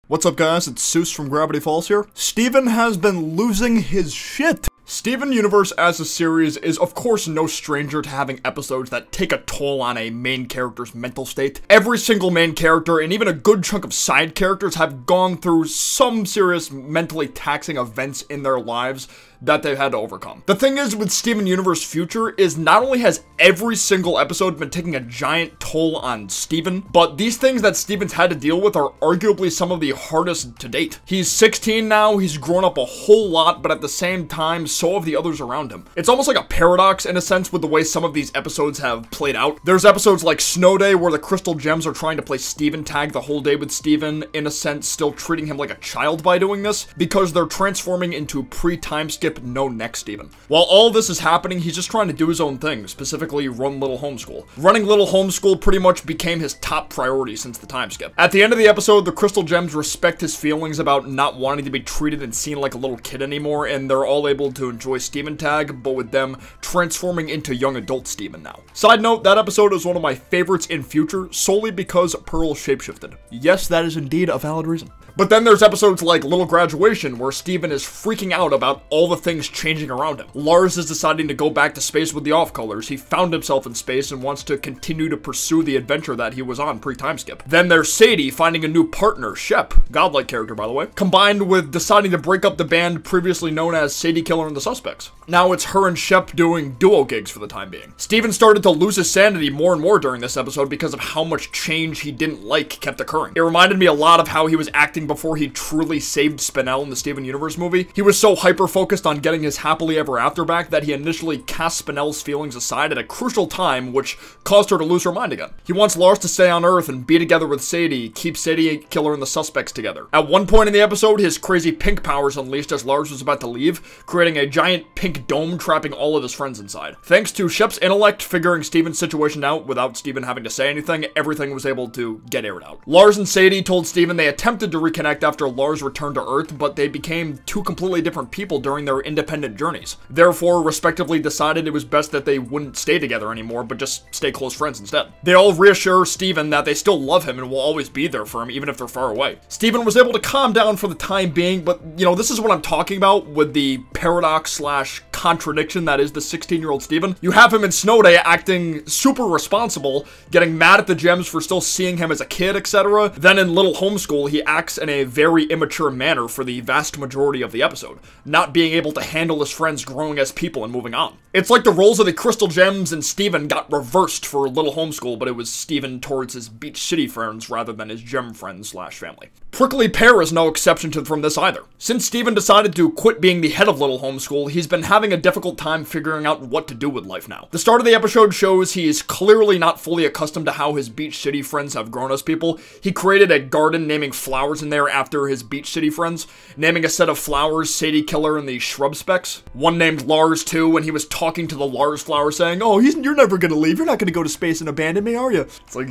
What's up guys, it's Seuss from Gravity Falls here. Steven has been losing his shit. Steven Universe as a series is of course no stranger to having episodes that take a toll on a main character's mental state. Every single main character and even a good chunk of side characters have gone through some serious mentally taxing events in their lives that they've had to overcome. The thing is with Steven Universe Future is not only has every single episode been taking a giant toll on Steven, but these things that Steven's had to deal with are arguably some of the hardest to date. He's 16 now, he's grown up a whole lot, but at the same time, so have the others around him. It's almost like a paradox in a sense with the way some of these episodes have played out. There's episodes like Snow Day where the Crystal Gems are trying to play Steven tag the whole day with Steven, in a sense still treating him like a child by doing this, because they're transforming into pre-time skip no next Steven. While all this is happening, he's just trying to do his own thing, specifically run Little Homeschool. Running Little Homeschool pretty much became his top priority since the time skip. At the end of the episode, the Crystal Gems respect his feelings about not wanting to be treated and seen like a little kid anymore, and they're all able to enjoy Steven tag, but with them transforming into young adult Steven now. Side note, that episode is one of my favorites in Future, solely because Pearl shapeshifted. Yes, that is indeed a valid reason. But then there's episodes like Little Graduation, where Steven is freaking out about all the things changing around him. Lars is deciding to go back to space with the Off-Colors. He found himself in space and wants to continue to pursue the adventure that he was on pre-time skip. Then there's Sadie finding a new partner, Shep, godlike character by the way, combined with deciding to break up the band previously known as Sadie Killer and the Suspects. Now it's her and Shep doing duo gigs for the time being. Steven started to lose his sanity more and more during this episode because of how much change he didn't like kept occurring. It reminded me a lot of how he was acting before he truly saved Spinell in the Steven Universe movie. He was so hyper-focused on getting his happily ever after back that he initially cast Spinell's feelings aside at a crucial time, which caused her to lose her mind again. He wants Lars to stay on Earth and be together with Sadie, keep Sadie Killer and the Suspects together. At one point in the episode, his crazy pink powers unleashed as Lars was about to leave, creating a giant pink dome trapping all of his friends inside. Thanks to Shep's intellect figuring Steven's situation out without Steven having to say anything, everything was able to get aired out. Lars and Sadie told Steven they attempted to reconnect after Lars returned to Earth, but they became two completely different people during their independent journeys. Therefore, respectively decided it was best that they wouldn't stay together anymore, but just stay close friends instead. They all reassure Steven that they still love him and will always be there for him, even if they're far away. Steven was able to calm down for the time being, but, you know, this is what I'm talking about with the paradox slash contradiction that is the 16-year-old Steven. You have him in Snow Day acting super responsible, getting mad at the Gems for still seeing him as a kid, etc. Then in Little Homeschool, he acts in a very immature manner for the vast majority of the episode, not being able to handle his friends growing as people and moving on. It's like the roles of the Crystal Gems and Steven got reversed for Little Homeschool, but it was Steven towards his Beach City friends rather than his Gem friends slash family. Prickly Pear is no exception from this either. Since Steven decided to quit being the head of Little Homeschool, he's been having a difficult time figuring out what to do with life now. The start of the episode shows he is clearly not fully accustomed to how his Beach City friends have grown as people. He created a garden naming flowers in there after his Beach City friends, naming a set of flowers Sadie Killer and the Shrub Specks. One named Lars too, and he was talking to the Lars flower saying, "Oh, you're never gonna leave. You're not gonna go to space and abandon me, are you?" It's like,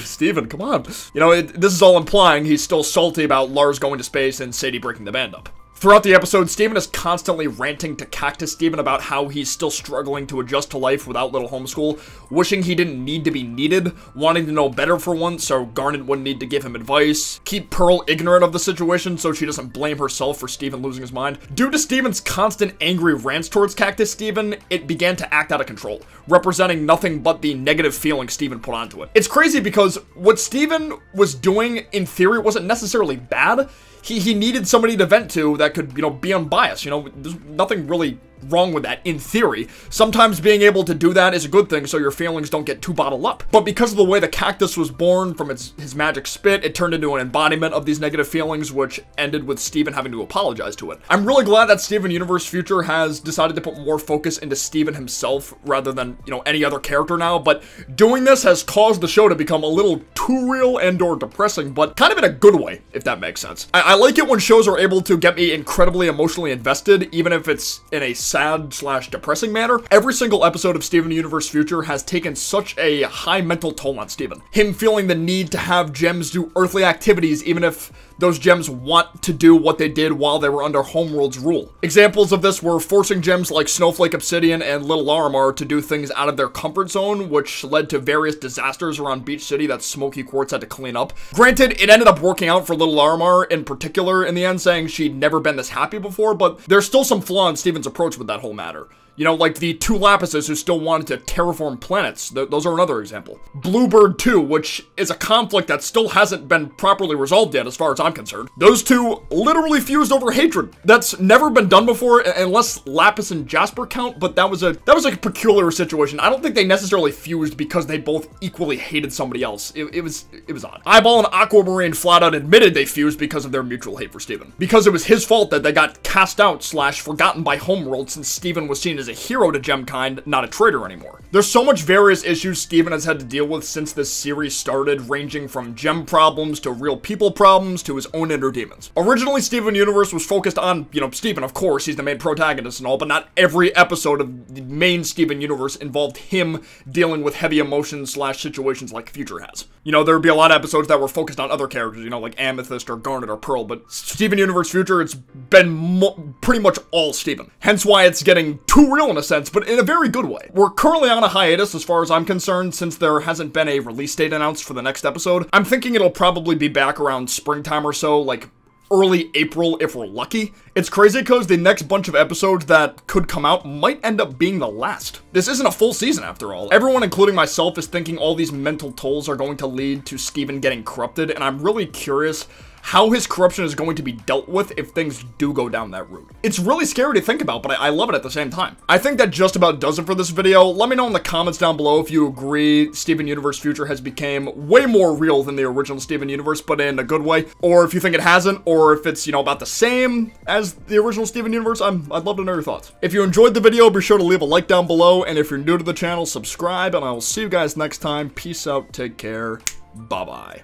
Steven, come on. You know, this is all implying he's still salty about Lars going to space and Sadie breaking the band up. Throughout the episode, Steven is constantly ranting to Cactus Steven about how he's still struggling to adjust to life without Little Homeschool, wishing he didn't need to be needed, wanting to know better for once so Garnet wouldn't need to give him advice, keep Pearl ignorant of the situation so she doesn't blame herself for Steven losing his mind. Due to Steven's constant angry rants towards Cactus Steven, it began to act out of control, representing nothing but the negative feeling Steven put onto it. It's crazy because what Steven was doing, in theory, wasn't necessarily bad. He needed somebody to vent to that could, you know, be unbiased. You know, there's nothing really wrong with that in theory. Sometimes being able to do that is a good thing so your feelings don't get too bottled up. But because of the way the cactus was born from his magic spit, it turned into an embodiment of these negative feelings, which ended with Steven having to apologize to it. I'm really glad that Steven Universe Future has decided to put more focus into Steven himself rather than, you know, any other character now, but doing this has caused the show to become a little too real and or depressing, but kind of in a good way, if that makes sense. I like it when shows are able to get me incredibly emotionally invested, even if it's in a sad slash depressing manner. Every single episode of Steven Universe Future has taken such a high mental toll on Steven. Him feeling the need to have Gems do earthly activities even if those gems want to do what they did while they were under Homeworld's rule. Examples of this were forcing gems like Snowflake Obsidian and Little Larimar to do things out of their comfort zone, which led to various disasters around Beach City that Smoky Quartz had to clean up. Granted, it ended up working out for Little Larimar in particular in the end, saying she'd never been this happy before, but there's still some flaw in Steven's approach with that whole matter. You know, like the two Lapises who still wanted to terraform planets. Those are another example. Bluebird 2, which is a conflict that still hasn't been properly resolved yet as far as I'm concerned. Those two literally fused over hatred. That's never been done before, unless Lapis and Jasper count, but that was a peculiar situation. I don't think they necessarily fused because they both equally hated somebody else. It was odd. Eyeball and Aquamarine flat out admitted they fused because of their mutual hate for Steven. Because it was his fault that they got cast out / forgotten by Homeworld, since Steven was seen as a hero to Gemkind, not a traitor anymore. There's so much various issues Steven has had to deal with since this series started, ranging from gem problems to real people problems to his own inner demons. Originally, Steven Universe was focused on, you know, Steven, of course, he's the main protagonist and all, but not every episode of the main Steven Universe involved him dealing with heavy emotions / situations like Future has. You know, there would be a lot of episodes that were focused on other characters, you know, like Amethyst or Garnet or Pearl, but Steven Universe Future, it's been pretty much all Steven. Hence why it's getting too real in a sense, but in a very good way. We're currently on a hiatus as far as I'm concerned, since there hasn't been a release date announced for the next episode. I'm thinking it'll probably be back around springtime or so, like early April if we're lucky. It's crazy because the next bunch of episodes that could come out might end up being the last. This isn't a full season after all. Everyone, including myself, is thinking all these mental tolls are going to lead to Steven getting corrupted, and I'm really curious how his corruption is going to be dealt with if things do go down that route. It's really scary to think about, but I love it at the same time. I think that just about does it for this video. Let me know in the comments down below if you agree Steven Universe Future has become way more real than the original Steven Universe, but in a good way, or if you think it hasn't, or if it's, you know, about the same as the original Steven Universe. I'd love to know your thoughts. If you enjoyed the video, be sure to leave a like down below, and if you're new to the channel, subscribe, and I will see you guys next time. Peace out, take care, bye-bye.